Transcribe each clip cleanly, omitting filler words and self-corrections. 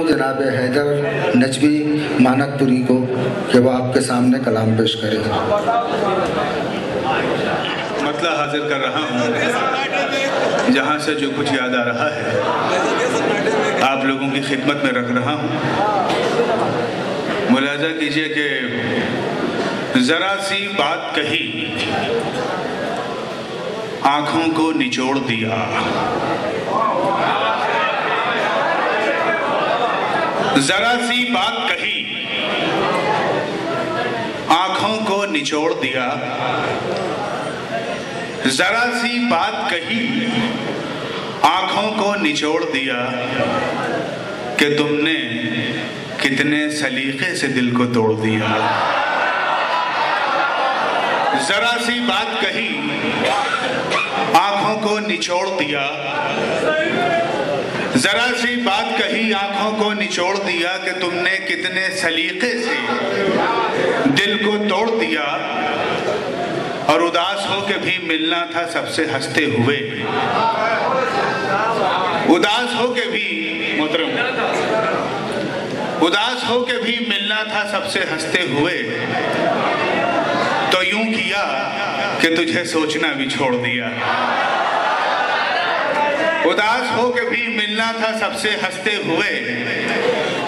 जनाब हैदर नजवी मानकपुरी को कि वो आपके सामने कलाम पेश करें। मतला हाजिर कर रहा हूँ, जहाँ से जो कुछ याद आ रहा है आप लोगों की खिदमत में रख रहा हूँ। मुलाजा कीजिए कि ज़रा सी बात कही, आँखों को निचोड़ दिया। ज़रा सी बात कही, आँखों को निचोड़ दिया। ज़रा सी बात कही, आँखों को निचोड़ दिया कि तुमने कितने सलीके से दिल को तोड़ दिया। ज़रा सी बात कही, आँखों को निचोड़ दिया। ज़रा सी बात कही, आँखों को निचोड़ दिया कि तुमने कितने सलीके से दिल को तोड़ दिया। और उदास हो के भी मिलना था सबसे हंसते हुए। उदास हो के भी मोहतरम, उदास हो के भी मिलना था सबसे हंसते हुए। तो यूं किया कि तुझे सोचना भी छोड़ दिया। उदास हो के भी मिलना था सबसे हंसते हुए।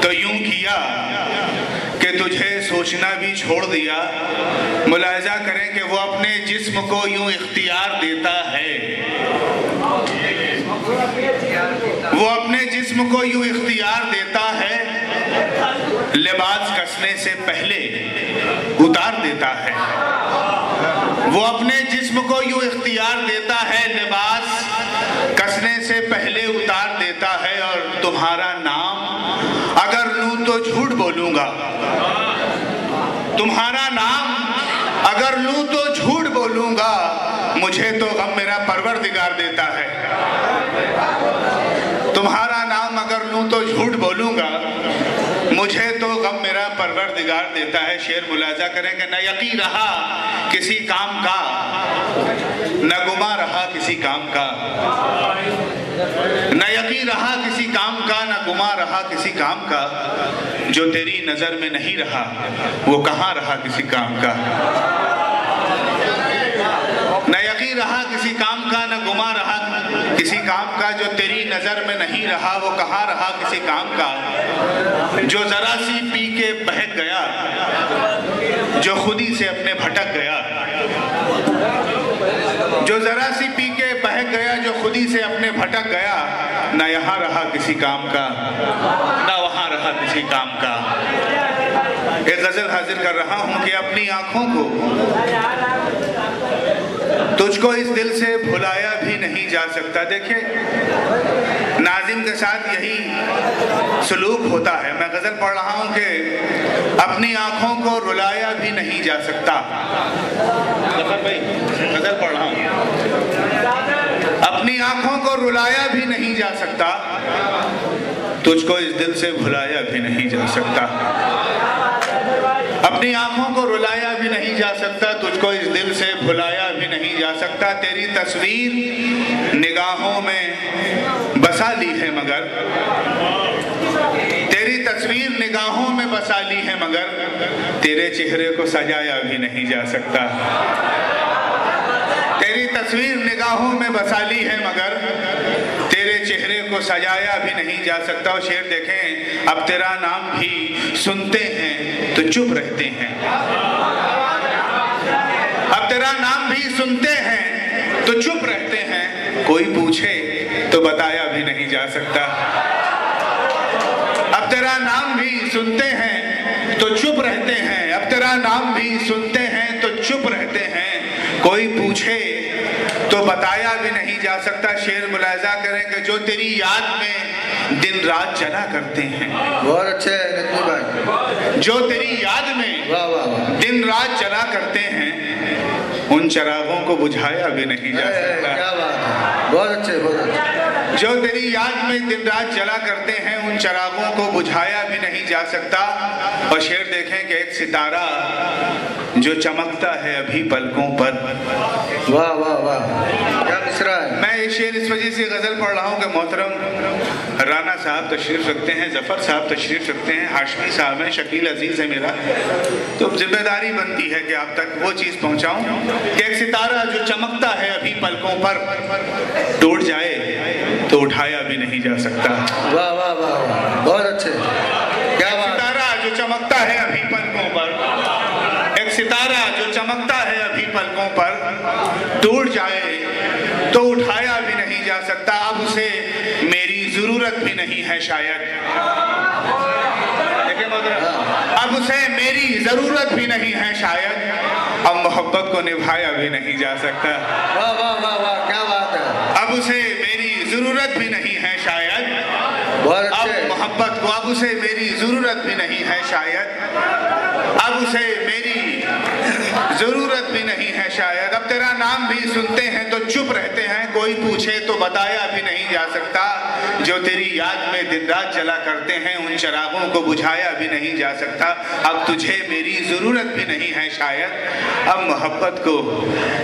तो यूं किया कि तुझे सोचना भी छोड़ दिया। मुलाहिजा करें कि वो अपने जिस्म को यूं इख्तियार देता है। वो अपने जिस्म को यूं इख्तियार देता है, लिबास कसने से पहले उतार देता है। वो अपने जिस्म को यूं इख्तियार देता है, लिबास कसने से पहले उतार देता है। और तुम्हारा नाम अगर लूं तो झूठ बोलूंगा। तुम्हारा नाम अगर लूं तो झूठ बोलूंगा। मुझे तो गम मेरा परवरदिगार देता है। तुम्हारा नाम अगर लूं तो झूठ बोलूंगा। मुझे तो गम मेरा परवरदिगार देता है। शेर मुलाजा करेंगे, न यकीन रहा किसी काम का, न गुमा रहा किसी काम का। न यकीन रहा किसी काम का, न गुमा रहा किसी काम का। जो तेरी नजर में नहीं रहा वो कहाँ रहा किसी काम का। न यकीन रहा किसी काम का, न गुमा रहा किसी काम का। जो तेरी नजर में नहीं रहा वो कहाँ रहा किसी काम का। जो जरा सी पी के बहक गया, जो खुदी से अपने भटक गया। जो जरा सी पी के बहक गया, जो खुदी से अपने भटक गया। ना यहाँ रहा किसी काम का, ना वहाँ रहा किसी काम का। एक गजल हाजिर कर रहा हूँ कि अपनी आंखों को तुझको इस दिल से भुलाया भी नहीं जा सकता। देखिए, नाजिम के साथ यही सलूक होता है। मैं गजल पढ़ रहा हूँ कि अपनी आंखों को रुलाया भी नहीं जा सकता। जफर भाई, गजल पढ़ रहा हूँ। अपनी आंखों को रुलाया भी नहीं जा सकता, तुझको इस दिल से भुलाया भी नहीं जा सकता। अपनी आंखों को रुलाया भी नहीं जा सकता, तुझको इस दिल से भुलाया भी नहीं जा सकता। तेरी तस्वीर निगाहों में बसा ली है मगर, तेरी तस्वीर निगाहों में बसा ली है मगर, तेरे चेहरे को सजाया भी नहीं जा सकता। तेरी तस्वीर निगाहों में बसा ली है मगर, तेरे चेहरे को सजाया भी नहीं जा सकता। और शेर देखें, अब तेरा नाम भी सुनते हैं तो चुप रहते हैं। अब तेरा नाम भी सुनते हैं तो चुप रहते हैं। कोई पूछे तो बताया भी नहीं जा सकता। अब तेरा नाम भी सुनते हैं तो चुप रहते हैं। अब तेरा नाम भी सुनते हैं तो चुप रहते हैं। कोई पूछे तो बताया भी नहीं जा सकता। शेर मुलाहिजा करेंगे, जो तेरी याद में दिन रात चला करते हैं। बहुत अच्छे है नजमी भाई। जो तेरी याद में वाह वाह वाह दिन रात चला करते हैं, उन चरागों को बुझाया भी नहीं जा सकता। क्या बात है, बहुत अच्छे बहुत अच्छे। जो तेरी याद में दिन रात जला करते हैं उन चिरागों को बुझाया भी नहीं जा सकता। और शेर देखें कि एक सितारा जो चमकता है अभी पलकों पर। वाह वाह वाह, क्या मिसरा है। मैं ये शेर इस वजह से गजल पढ़ रहा हूँ कि मोहतरम राना साहब तशरीफ रखते हैं, जफर साहब तशरीफ रखते हैं, हाशमी साहब हैं, शकील अजीज है मेरा, तो जिम्मेदारी बनती है कि आप तक वो चीज़ पहुँचाऊँ कि एक सितारा जो चमकता है अभी पलकों पर, टूट जाए तो उठाया भी नहीं जा सकता। वाह वाह वाह वाह, बहुत अच्छे, क्या बात। सितारा जो चमकता है अभी पलकों पर, एक सितारा जो चमकता है अभी पलकों पर, टूट जाए तो उठाया भी नहीं जा सकता। अब उसे मेरी जरूरत भी नहीं है शायद। देखिए अब उसे मेरी जरूरत भी नहीं है शायद। अब मोहब्बत को निभाया भी नहीं जा सकता। वाह वाह वाह वाह, क्या बात है। अब उसे मेरी जरूरत भी नहीं है शायद। बहुत अब अच्छे। मोहब्बत को, अब उसे मेरी जरूरत भी नहीं है शायद। अब उसे मेरी जरूरत भी नहीं है शायद। अब तेरा नाम भी सुनते हैं तो चुप रहते हैं, कोई पूछे तो बताया भी नहीं जा सकता। जो तेरी याद में दिन रात जला करते हैं उन चिरागों को बुझाया भी नहीं जा सकता। अब तुझे मेरी जरूरत भी नहीं है शायद। अब मोहब्बत को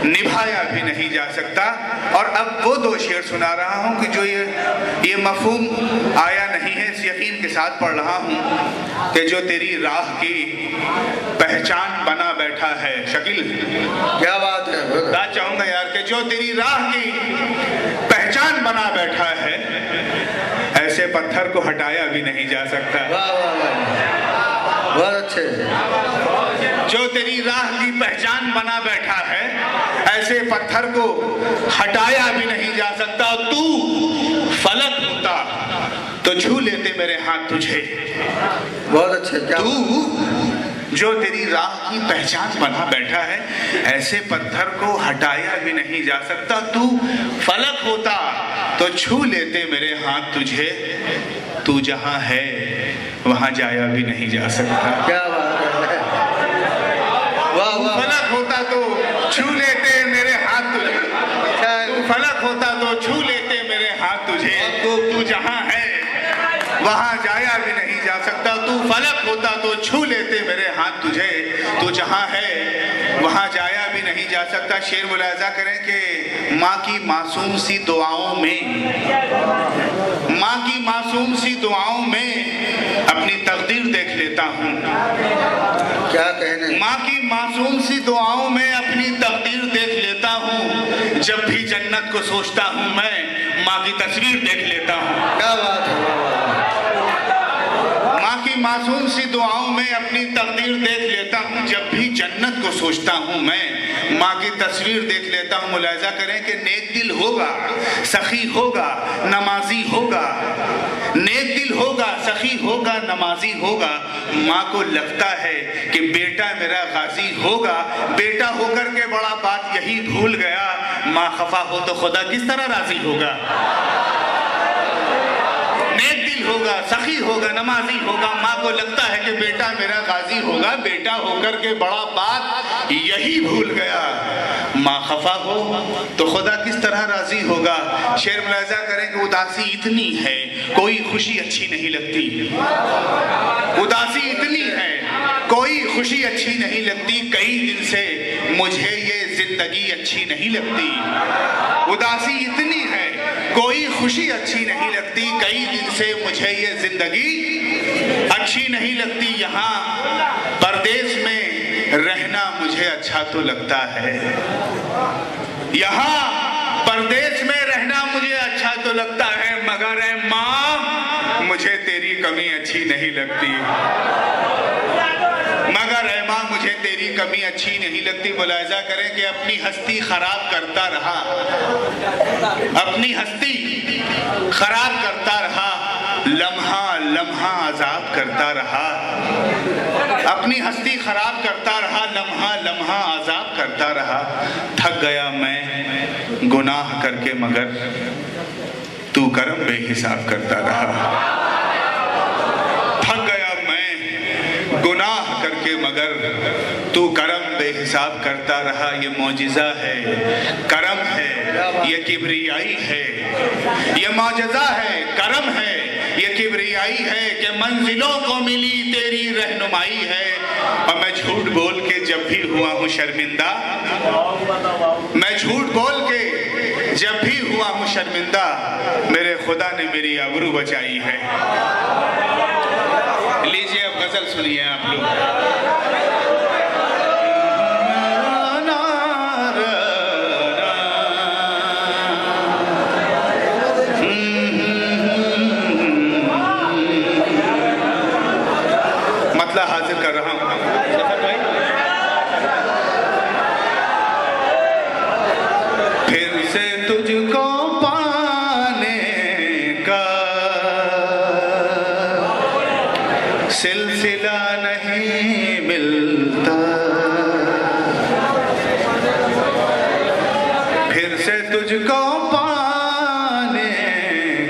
निभाया भी नहीं जा सकता। और अब वो दो शेर सुना रहा हूँ कि जो ये मफहूम आया नहीं है, इस यकीन के साथ पढ़ रहा हूँ कि जो तेरी राह की पहचान बना बैठा है। शकील, क्या बात है। बात चाहूंगा यार कि जो तेरी राह की पहचान बना बैठा है, ऐसे पत्थर को हटाया भी नहीं जा सकता। वाह वाह वाह, बहुत अच्छे। जो तेरी राह की पहचान बना बैठा है, ऐसे पत्थर को हटाया भी नहीं जा सकता। तू फलक होता तो छू लेते मेरे हाथ तुझे। बहुत अच्छे, क्या। तू जो तेरी राह की पहचान बना बैठा है, ऐसे पत्थर को हटाया भी नहीं जा सकता। तू फलक होता तो छू लेते मेरे हाथ तुझे। तू जहां है वहां जाया भी नहीं जा सकता। क्या बात है। वाह वाह, फलक होता तो छू लेते मेरे हाथ तुझे। तू फलक होता तो छू लेते मेरे हाथ तुझे। तू जहां है वहां जाया भी नहीं जा सकता। तू फलक होता तो छू लेते मेरे हाथ तुझे। तू जहां है वहां जाया भी नहीं जा सकता। शेर मुलाजा करें कि माँ की मासूम सी दुआओं में, माँ की मासूम सी दुआओं में अपनी तकदीर देख लेता हूँ। क्या कहने। माँ की मासूम सी दुआओं में अपनी तकदीर देख लेता हूँ। जब भी जन्नत को सोचता हूँ मैं माँ की तस्वीर देख लेता हूँ। क्या बात है। माँ की मासूम सी दुआओं में अपनी तकदीर देख लेता हूँ। जब भी जन्नत को सोचता हूँ मैं माँ की तस्वीर देख लेता हूँ। मुलाजा करें कि नेक दिल होगा, सखी होगा, नमाजी होगा। नेक दिल होगा, सखी होगा, नमाजी होगा। माँ को लगता है कि बेटा मेरा गाजी होगा। बेटा होकर के बड़ा बात यही भूल गया, माँ खफा हो तो खुदा किस तरह राजी होगा। नेक दिल होगा, सखी होगा, नमाजी होगा। माँ को लगता है कि बेटा मेरा गाजी होगा। बेटा होकर के बड़ा बात यही भूल गया, माँ खफा हो तो खुदा किस तरह राजी होगा। शेर मुलाजा करें कि उदासी इतनी है कोई खुशी अच्छी नहीं लगती। उदासी इतनी है कोई खुशी अच्छी नहीं लगती। कई दिन से मुझे ये जिंदगी अच्छी नहीं लगती। उदासी इतनी है कोई खुशी अच्छी नहीं लगती। कई दिन से मुझे ये जिंदगी अच्छी नहीं लगती। यहाँ परदेश में रहना मुझे अच्छा तो लगता है। यहाँ परदेश में रहना मुझे अच्छा तो लगता है, मगर ऐ माँ मुझे तेरी कमी अच्छी नहीं लगती। मगर ऐ माँ मुझे तेरी कमी अच्छी नहीं लगती। मुलाजा करें कि अपनी हस्ती खराब करता रहा, अपनी हस्ती खराब करता रहा, लम्हा लम्हा अजाब करता रहा। अपनी हस्ती खराब करता रहा, लम्हा लम्हा अजाब करता रहा। थक गया मैं गुनाह करके मगर तू करम बेहिसाब करता रहा। थक गया मैं गुनाह करके मगर तू करम बेहिसाब करता रहा, ये मौजिज़ा है, करम है, ये किबरियाई है, ये मौजिज़ा है, करम है, ये किबरियाई है कि मंजिलों को मिली तेरी रहनुमाई है। और मैं झूठ बोल के जब भी हुआ हूँ शर्मिंदा, मैं झूठ बोल के जब भी हुआ हूँ शर्मिंदा, मेरे खुदा ने मेरी आबरू बचाई है। लीजिए अब गजल सुनिए आप लोग। हाजिर कर रहा हूं। फिर से तुझको पाने का सिलसिला नहीं मिलता, फिर से तुझको पाने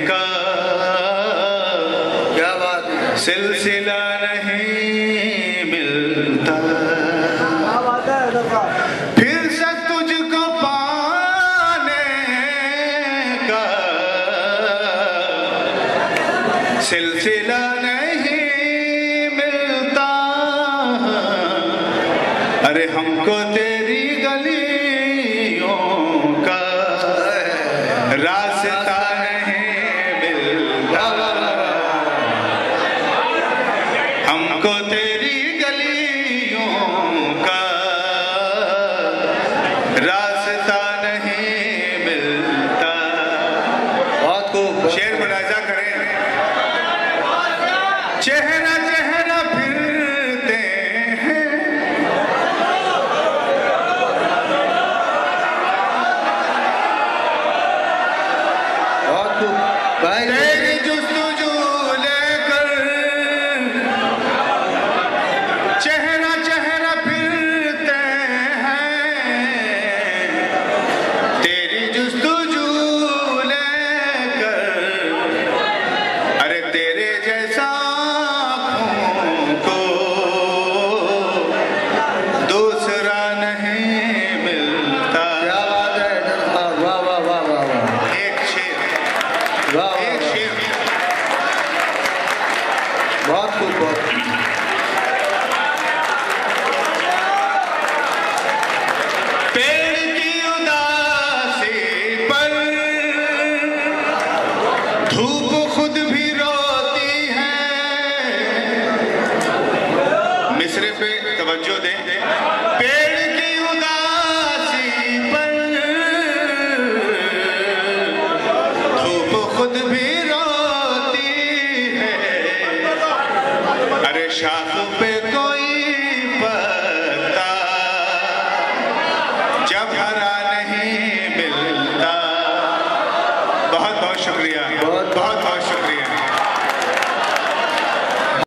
का क्या बात है, सिलसिला नहीं मिलता, फिर से तुझको पाने का सिलसिला नहीं मिलता। अरे हमको तेरी गलियों का रास्ता नहीं मिलता, हमको तेरी गलियों का रास्ता नहीं मिलता। बहुत खूब, शेर मुलाजा करें। चेहरा चेहरा फिरते हैं, बहुत खूब, तेरी जुस्तुजू लेकर चेहरा चेहरा फिरते हैं, तेरी जुस्तुजू लेकर। अरे तेरे जैसा आँखों को दूसरा नहीं मिलता। क्या बात है, वाह वाह वाह वाह वाह। एक शेर, एक शेर, बहुत खूब, बहुत पेड़ की उदासी पर धूप खुद भी रोती है। मिसरे पे तवज्जो दें। पेड़ की उदासी पर धूप खुद भी रोती है। अरे शाख पे कोई पत्ता जब हरा नहीं मिलता। बहुत बहुत शुक्रिया, बहुत बहुत शुक्रिया।